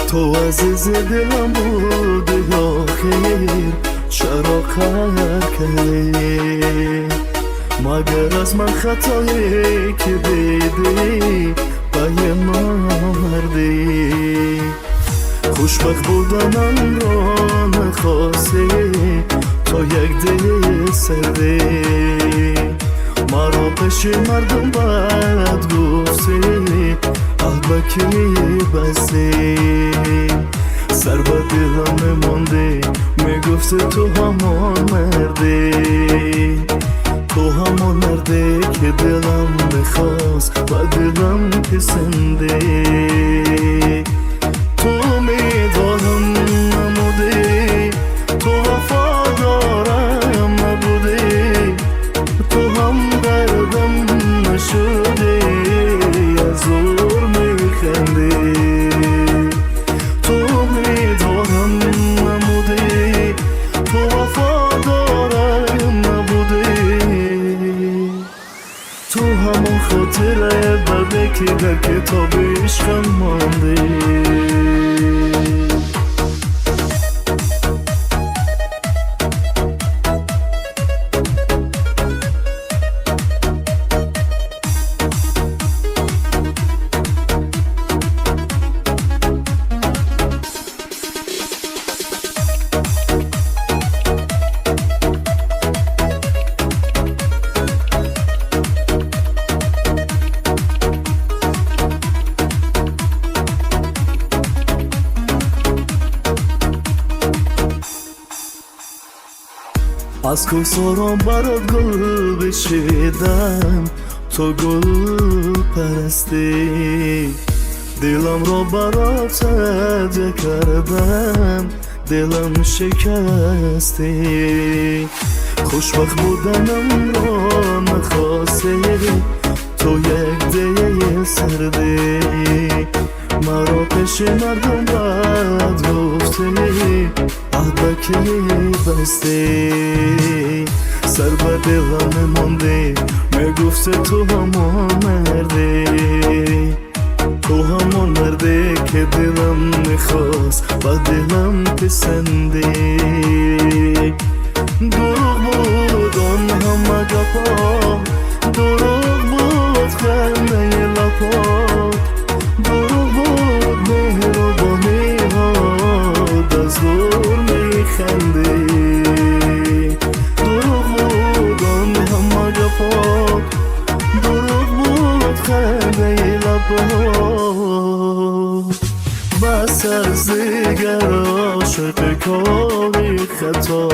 تو عزیز دلم بودی آخر چرا قهر کردی مگر از من خطایی که دیدی پای مردی خوشبخت بودنم را نخواستی تا یک دل سردی مرا پیش مردم بد گفتی احبکی بستی سر به دلم نمانده میگفتی تو همان مردی تو همان مرده که دلم میخواست و دلم پسنده تو امیدوارم نمودی تو وفادارم نبودی تو هم دردم نشدی از زور میخندی تو امیدوارم نمودی تو وفادارم نبودی تو همون خاطره بده که در کتاب عشقم مانده از کوسارم برات گل بشیدم تو گل پرستی دلم را برات هدیه کردم دلم شکستی خوشبخت بودنم را نخواستی تو یک دل سردی مرا پیش مردم بد گفتی احبکی بستی سر به دلم نمانده میگفتی تو همان مردی تو همان مرده که دلم میخواست و دلم پسندی دروغ بود آن همه گپا دروغ بود خنده لپا دروغ بود مهربانی هات از دور میخندی دروغ بود آن همه گپا دروغ بود خنده لپا بس از دیگر عاشق کاری خطا